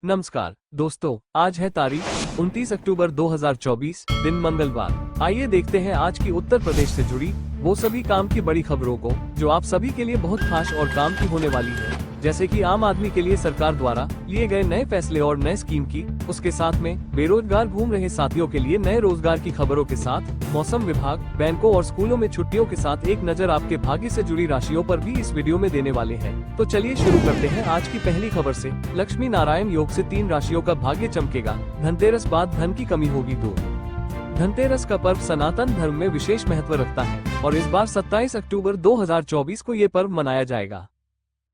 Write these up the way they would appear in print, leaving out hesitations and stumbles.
नमस्कार दोस्तों, आज है तारीख 29 अक्टूबर 2024, दिन मंगलवार। आइए देखते हैं आज की उत्तर प्रदेश से जुड़ी वो सभी काम की बड़ी खबरों को जो आप सभी के लिए बहुत खास और काम की होने वाली है। जैसे कि आम आदमी के लिए सरकार द्वारा लिए गए नए फैसले और नए स्कीम की, उसके साथ में बेरोजगार घूम रहे साथियों के लिए नए रोजगार की खबरों के साथ मौसम विभाग, बैंकों और स्कूलों में छुट्टियों के साथ एक नजर आपके भाग्य से जुड़ी राशियों पर भी इस वीडियो में देने वाले हैं। तो चलिए शुरू करते हैं आज की पहली खबर से। लक्ष्मी नारायण योग से 3 राशियों का भाग्य चमकेगा। धनतेरस बाद धन की कमी होगी दूर। धनतेरस का पर्व सनातन धर्म में विशेष महत्व रखता है और इस बार 27 अक्टूबर 2024 को ये पर्व मनाया जाएगा।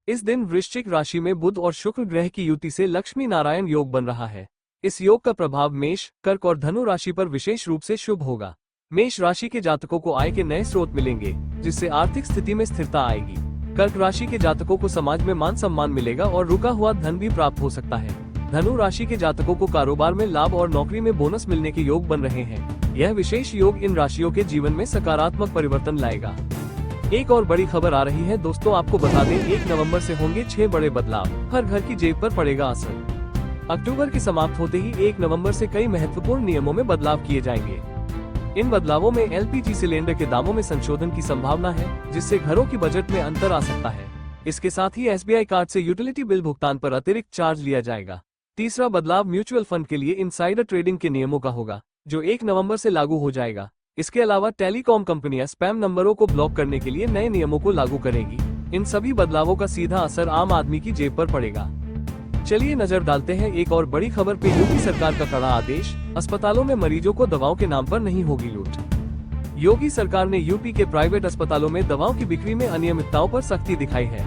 इस दिन वृश्चिक राशि में बुध और शुक्र ग्रह की युति से लक्ष्मी नारायण योग बन रहा है। इस योग का प्रभाव मेष, कर्क और धनु राशि पर विशेष रूप से शुभ होगा। मेष राशि के जातकों को आय के नए स्रोत मिलेंगे, जिससे आर्थिक स्थिति में स्थिरता आएगी। कर्क राशि के जातकों को समाज में मान सम्मान मिलेगा और रुका हुआ धन भी प्राप्त हो सकता है। धनु राशि के जातकों को कारोबार में लाभ और नौकरी में बोनस मिलने के योग बन रहे हैं। यह विशेष योग इन राशियों के जीवन में सकारात्मक परिवर्तन लाएगा। एक और बड़ी खबर आ रही है दोस्तों, आपको बता दें 1 नवंबर से होंगे 6 बड़े बदलाव। हर घर की जेब पर पड़ेगा असर। अक्टूबर के समाप्त होते ही 1 नवंबर से कई महत्वपूर्ण नियमों में बदलाव किए जाएंगे। इन बदलावों में एलपीजी सिलेंडर के दामों में संशोधन की संभावना है, जिससे घरों की बजट में अंतर आ सकता है। इसके साथ ही एसबीआई कार्ड से यूटिलिटी बिल भुगतान पर अतिरिक्त चार्ज लिया जाएगा। तीसरा बदलाव म्यूचुअल फंड के लिए इनसाइडर ट्रेडिंग के नियमों का होगा, जो 1 नवंबर से लागू हो जाएगा। इसके अलावा टेलीकॉम कंपनियां स्पैम नंबरों को ब्लॉक करने के लिए नए नियमों को लागू करेगी। इन सभी बदलावों का सीधा असर आम आदमी की जेब पर पड़ेगा। चलिए नजर डालते हैं एक और बड़ी खबर पे। यूपी सरकार का कड़ा आदेश, अस्पतालों में मरीजों को दवाओं के नाम पर नहीं होगी लूट। योगी सरकार ने यूपी के प्राइवेट अस्पतालों में दवाओं की बिक्री में अनियमितताओं पर सख्ती दिखाई है।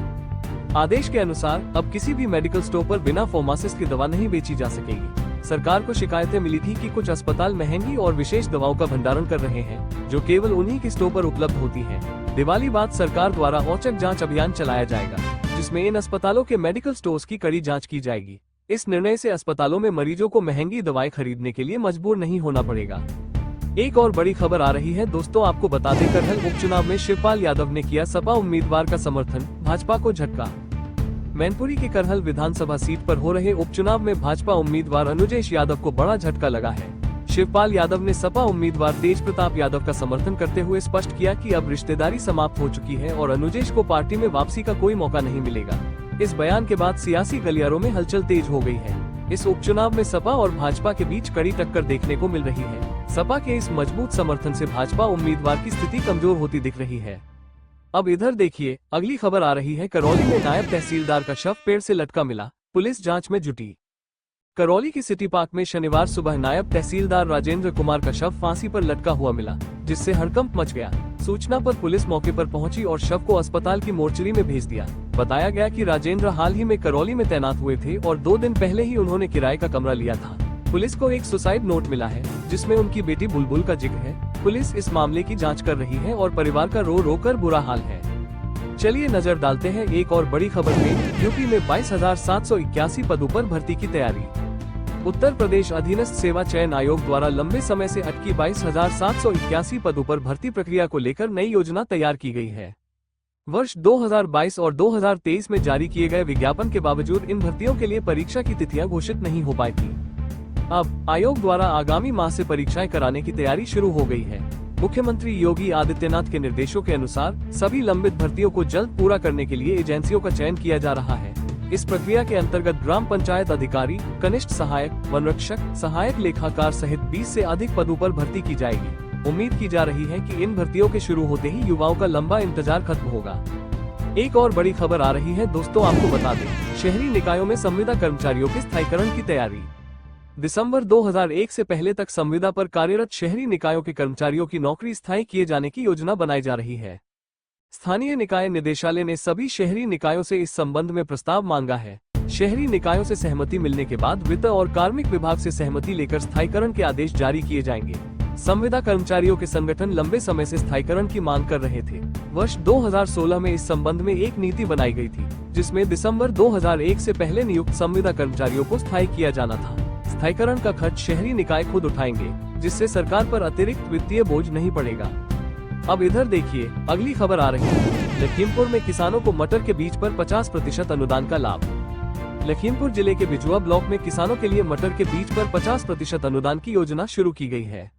आदेश के अनुसार अब किसी भी मेडिकल स्टोर पर बिना फार्मासिस्ट की दवा नहीं बेची जा सकेगी। सरकार को शिकायतें मिली थी कि कुछ अस्पताल महंगी और विशेष दवाओं का भंडारण कर रहे हैं, जो केवल उन्हीं के स्टोर पर उपलब्ध होती हैं। दिवाली बाद सरकार द्वारा औचक जांच अभियान चलाया जाएगा, जिसमें इन अस्पतालों के मेडिकल स्टोर्स की कड़ी जांच की जाएगी। इस निर्णय से अस्पतालों में मरीजों को महंगी दवाएं खरीदने के लिए मजबूर नहीं होना पड़ेगा। एक और बड़ी खबर आ रही है दोस्तों, आपको बता दें करहल उपचुनाव में शिवपाल यादव ने किया सपा उम्मीदवार का समर्थन, भाजपा को झटका। मैनपुरी के करहल विधानसभा सीट पर हो रहे उपचुनाव में भाजपा उम्मीदवार अनुजेश यादव को बड़ा झटका लगा है। शिवपाल यादव ने सपा उम्मीदवार तेज प्रताप यादव का समर्थन करते हुए स्पष्ट किया कि अब रिश्तेदारी समाप्त हो चुकी है और अनुजेश को पार्टी में वापसी का कोई मौका नहीं मिलेगा। इस बयान के बाद सियासी गलियारों में हलचल तेज हो गई है। इस उपचुनाव में सपा और भाजपा के बीच कड़ी टक्कर देखने को मिल रही है। सपा के इस मजबूत समर्थन से भाजपा उम्मीदवार की स्थिति कमजोर होती दिख रही है। अब इधर देखिए, अगली खबर आ रही है। करौली में नायब तहसीलदार का शव पेड़ से लटका मिला, पुलिस जांच में जुटी। करौली के सिटी पार्क में शनिवार सुबह नायब तहसीलदार राजेंद्र कुमार का शव फांसी पर लटका हुआ मिला, जिससे हड़कंप मच गया। सूचना पर पुलिस मौके पर पहुंची और शव को अस्पताल की मोर्चरी में भेज दिया। बताया गया कि राजेंद्र हाल ही में करौली में तैनात हुए थे और 2 दिन पहले ही उन्होंने किराए का कमरा लिया था। पुलिस को एक सुसाइड नोट मिला है, जिसमें उनकी बेटी बुलबुल का जिक्र है। पुलिस इस मामले की जांच कर रही है और परिवार का रो रो कर बुरा हाल है। चलिए नजर डालते हैं एक और बड़ी खबर में। यूपी में 22,781 पदों पर भर्ती की तैयारी। उत्तर प्रदेश अधीनस्थ सेवा चयन आयोग द्वारा लंबे समय से अटकी 22,781 पदों पर भर्ती प्रक्रिया को लेकर नई योजना तैयार की गई है। वर्ष 2022 और 2023 में जारी किए गए विज्ञापन के बावजूद इन भर्तियों के लिए परीक्षा की तिथियां घोषित नहीं हो पाई थी। अब आयोग द्वारा आगामी माह से परीक्षाएं कराने की तैयारी शुरू हो गई है। मुख्यमंत्री योगी आदित्यनाथ के निर्देशों के अनुसार सभी लंबित भर्तियों को जल्द पूरा करने के लिए एजेंसियों का चयन किया जा रहा है। इस प्रक्रिया के अंतर्गत ग्राम पंचायत अधिकारी, कनिष्ठ सहायक, वनरक्षक, सहायक लेखाकार सहित 20 से अधिक पदों पर भर्ती की जाएगी। उम्मीद की जा रही है कि इन भर्तियों के शुरू होते ही युवाओं का लंबा इंतजार खत्म होगा। एक और बड़ी खबर आ रही है दोस्तों, आपको बता दें शहरी निकायों में संविदा कर्मचारियों के स्थायीकरण की तैयारी। दिसंबर 2001 से पहले तक संविदा पर कार्यरत शहरी निकायों के कर्मचारियों की नौकरी स्थायी किए जाने की योजना बनाई जा रही है। स्थानीय निकाय निदेशालय ने सभी शहरी निकायों से इस संबंध में प्रस्ताव मांगा है। शहरी निकायों से सहमति मिलने के बाद वित्त और कार्मिक विभाग से सहमति लेकर स्थायीकरण के आदेश जारी किए जाएंगे। संविदा कर्मचारियों के संगठन लंबे समय से स्थायीकरण की मांग कर रहे थे। वर्ष 2016 में इस संबंध में एक नीति बनाई गई थी, जिसमें दिसंबर 2001 से पहले नियुक्त संविदा कर्मचारियों को स्थायी किया जाना था। स्थायीकरण का खर्च शहरी निकाय खुद उठाएंगे, जिससे सरकार पर अतिरिक्त वित्तीय बोझ नहीं पड़ेगा। अब इधर देखिए, अगली खबर आ रही है। लखीमपुर में किसानों को मटर के बीज पर 50% अनुदान का लाभ। लखीमपुर जिले के बिजुआ ब्लॉक में किसानों के लिए मटर के बीज पर 50% अनुदान की योजना शुरू की गई है।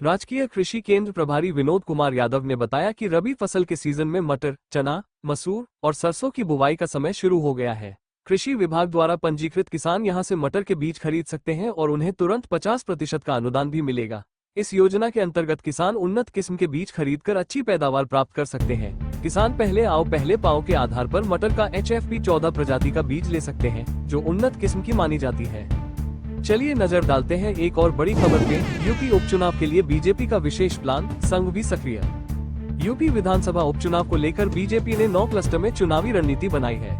राजकीय कृषि केंद्र प्रभारी विनोद कुमार यादव ने बताया कि रबी फसल के सीजन में मटर, चना, मसूर और सरसों की बुवाई का समय शुरू हो गया है। कृषि विभाग द्वारा पंजीकृत किसान यहां से मटर के बीज खरीद सकते हैं और उन्हें तुरंत 50% का अनुदान भी मिलेगा। इस योजना के अंतर्गत किसान उन्नत किस्म के बीज खरीदकर अच्छी पैदावार प्राप्त कर सकते हैं। किसान पहले आओ पहले पाओ के आधार पर मटर का HFP 14 प्रजाति का बीज ले सकते हैं, जो उन्नत किस्म की मानी जाती है। चलिए नजर डालते हैं एक और बड़ी खबर पे। यूपी उपचुनाव के लिए बीजेपी का विशेष प्लान, संघ भी सक्रिय। यूपी विधानसभा उपचुनाव को लेकर बीजेपी ने 9 क्लस्टर में चुनावी रणनीति बनाई है।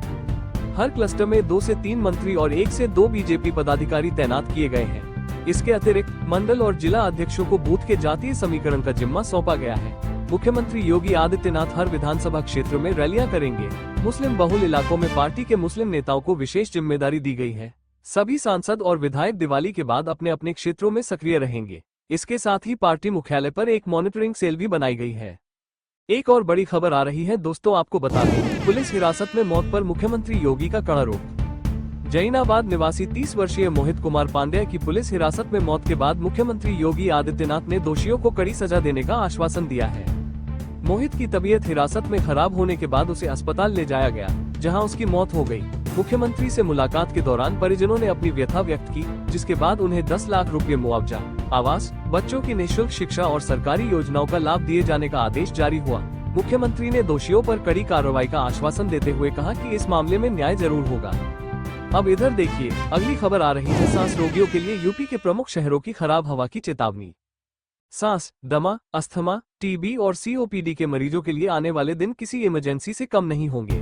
हर क्लस्टर में 2 से 3 मंत्री और 1 से 2 बीजेपी पदाधिकारी तैनात किए गए हैं। इसके अतिरिक्त मंडल और जिला अध्यक्षों को बूथ के जातीय समीकरण का जिम्मा सौंपा गया है। मुख्यमंत्री योगी आदित्यनाथ हर विधानसभा क्षेत्र में रैलियां करेंगे। मुस्लिम बहुल इलाकों में पार्टी के मुस्लिम नेताओं को विशेष जिम्मेदारी दी गई है। सभी सांसद और विधायक दिवाली के बाद अपने अपने क्षेत्रों में सक्रिय रहेंगे। इसके साथ ही पार्टी मुख्यालय पर एक मॉनिटरिंग सेल भी बनाई गई है। एक और बड़ी खबर आ रही है दोस्तों, आपको बता दें, पुलिस हिरासत में मौत पर मुख्यमंत्री योगी का कड़ा रोक। जैनाबाद निवासी 30 वर्षीय मोहित कुमार पांड्या की पुलिस हिरासत में मौत के बाद मुख्यमंत्री योगी आदित्यनाथ ने दोषियों को कड़ी सजा देने का आश्वासन दिया है। मोहित की तबीयत हिरासत में खराब होने के बाद उसे अस्पताल ले जाया गया, जहां उसकी मौत हो गई। मुख्यमंत्री से मुलाकात के दौरान परिजनों ने अपनी व्यथा व्यक्त की, जिसके बाद उन्हें 10 लाख रुपए मुआवजा, आवास, बच्चों की निःशुल्क शिक्षा और सरकारी योजनाओं का लाभ दिए जाने का आदेश जारी हुआ। मुख्यमंत्री ने दोषियों पर कड़ी कार्रवाई का आश्वासन देते हुए कहा कि इस मामले में न्याय जरूर होगा। अब इधर देखिए, अगली खबर आ रही है सांस रोगियों के लिए यूपी के प्रमुख शहरों की खराब हवा की चेतावनी। सांस, दमा, अस्थमा, टीबी और COPD के मरीजों के लिए आने वाले दिन किसी इमरजेंसी से कम नहीं होंगे।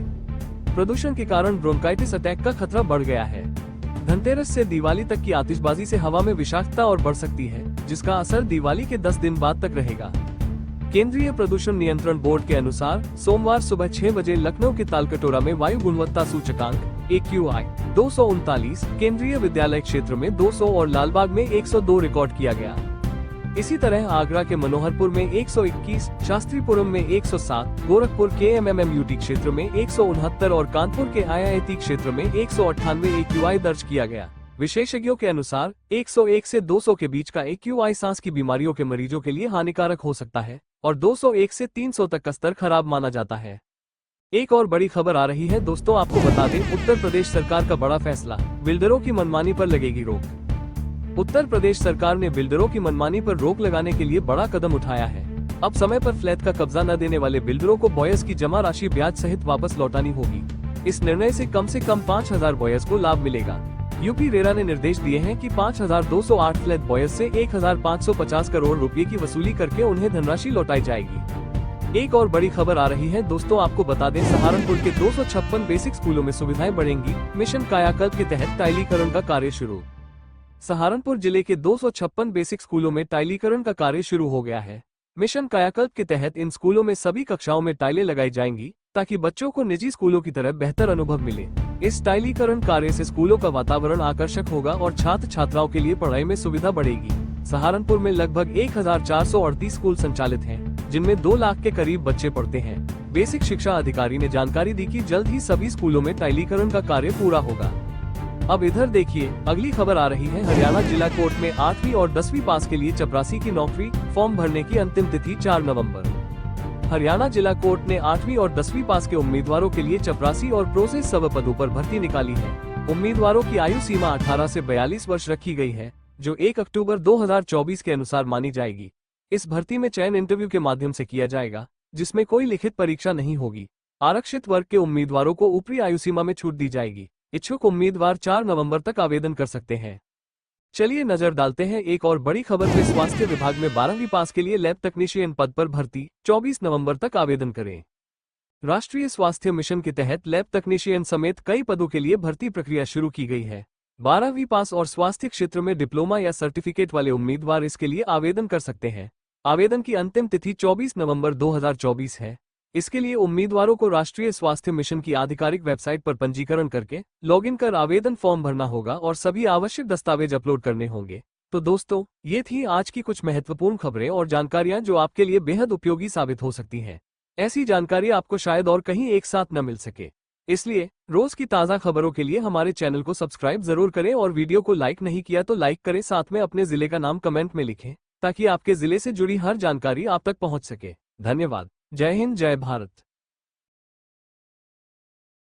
प्रदूषण के कारण ब्रोंकाइटिस अटैक का खतरा बढ़ गया है। धनतेरस से दिवाली तक की आतिशबाजी से हवा में विषाक्तता और बढ़ सकती है, जिसका असर दिवाली के 10 दिन बाद तक रहेगा। केंद्रीय प्रदूषण नियंत्रण बोर्ड के अनुसार सोमवार सुबह 6 बजे लखनऊ के तालकटोरा में वायु गुणवत्ता सूचकांक AQI 239, केंद्रीय विद्यालय क्षेत्र में 200 और लालबाग में 102 रिकॉर्ड किया गया। इसी तरह आगरा के मनोहरपुर में 121, शास्त्रीपुरम में 107, गोरखपुर के MMMUT क्षेत्र में 169 और कानपुर के IIT क्षेत्र में 198 AQI दर्ज किया गया। विशेषज्ञों के अनुसार 101 से 200 के बीच का AQI सांस की बीमारियों के मरीजों के लिए हानिकारक हो सकता है और 201 से 300 तक का स्तर खराब माना जाता है। एक और बड़ी खबर आ रही है दोस्तों, आपको बता दें, उत्तर प्रदेश सरकार का बड़ा फैसला, बिल्डरों की मनमानी पर लगेगी रोक। उत्तर प्रदेश सरकार ने बिल्डरों की मनमानी पर रोक लगाने के लिए बड़ा कदम उठाया है। अब समय पर फ्लैट का कब्जा न देने वाले बिल्डरों को बॉयस की जमा राशि ब्याज सहित वापस लौटानी होगी। इस निर्णय से कम 5000 बॉयस को लाभ मिलेगा। यूपी रेरा ने निर्देश दिए हैं कि 5208 फ्लैट बॉयस से 1550 करोड़ रुपए की वसूली करके उन्हें धनराशि लौटाई जाएगी। एक और बड़ी खबर आ रही है दोस्तों, आपको बता दें, सहारनपुर के 256 बेसिक स्कूलों में सुविधाएं बढ़ेंगी। मिशन कायाकल्प के तहत टाइलीकरण का कार्य शुरू। सहारनपुर जिले के 256 बेसिक स्कूलों में टाइलीकरण का कार्य शुरू हो गया है। मिशन कायाकल्प के तहत इन स्कूलों में सभी कक्षाओं में टाइलें लगाई जाएंगी, ताकि बच्चों को निजी स्कूलों की तरह बेहतर अनुभव मिले। इस टाइलीकरण कार्य से स्कूलों का वातावरण आकर्षक होगा और छात्र छात्राओं के लिए पढ़ाई में सुविधा बढ़ेगी। सहारनपुर में लगभग 1438 स्कूल संचालित हैं, जिनमें 2 लाख के करीब बच्चे पढ़ते हैं। बेसिक शिक्षा अधिकारी ने जानकारी दी कि जल्द ही सभी स्कूलों में टाइलीकरण का कार्य पूरा होगा। अब इधर देखिए, अगली खबर आ रही है हरियाणा जिला कोर्ट में 8वीं और 10वीं पास के लिए चपरासी की नौकरी, फॉर्म भरने की अंतिम तिथि 4 नवंबर। हरियाणा जिला कोर्ट ने 8वीं और 10वीं पास के उम्मीदवारों के लिए चपरासी और प्रोसेस सब पदों पर भर्ती निकाली है। उम्मीदवारों की आयु सीमा 18 से 42 वर्ष रखी गई है, जो 1 अक्टूबर 2024 के अनुसार मानी जाएगी। इस भर्ती में चयन इंटरव्यू के माध्यम से किया जाएगा, जिसमें कोई लिखित परीक्षा नहीं होगी। आरक्षित वर्ग के उम्मीदवारों को ऊपरी आयु सीमा में छूट दी जाएगी। इच्छुक उम्मीदवार 4 नवंबर तक आवेदन कर सकते हैं। चलिए नजर डालते हैं एक और बड़ी खबर पे। स्वास्थ्य विभाग में 12वीं पास के लिए लैब तकनीशियन पद पर भर्ती, 24 नवंबर तक आवेदन करें। राष्ट्रीय स्वास्थ्य मिशन के तहत लैब तकनीशियन समेत कई पदों के लिए भर्ती प्रक्रिया शुरू की गई है। 12वीं पास और स्वास्थ्य क्षेत्र में डिप्लोमा या सर्टिफिकेट वाले उम्मीदवार इसके लिए आवेदन कर सकते हैं। आवेदन की अंतिम तिथि 24 नवंबर 2024 है। इसके लिए उम्मीदवारों को राष्ट्रीय स्वास्थ्य मिशन की आधिकारिक वेबसाइट पर पंजीकरण करके लॉगिन कर आवेदन फॉर्म भरना होगा और सभी आवश्यक दस्तावेज अपलोड करने होंगे। तो दोस्तों, ये थी आज की कुछ महत्वपूर्ण खबरें और जानकारियां जो आपके लिए बेहद उपयोगी साबित हो सकती हैं। ऐसी जानकारी आपको शायद और कहीं एक साथ न मिल सके। इसलिए रोज की ताज़ा खबरों के लिए हमारे चैनल को सब्सक्राइब जरूर करें और वीडियो को लाइक नहीं किया तो लाइक करें, साथ में अपने जिले का नाम कमेंट में लिखें ताकि आपके जिले से जुड़ी हर जानकारी आप तक पहुंच सके। धन्यवाद। जय हिंद, जय भारत।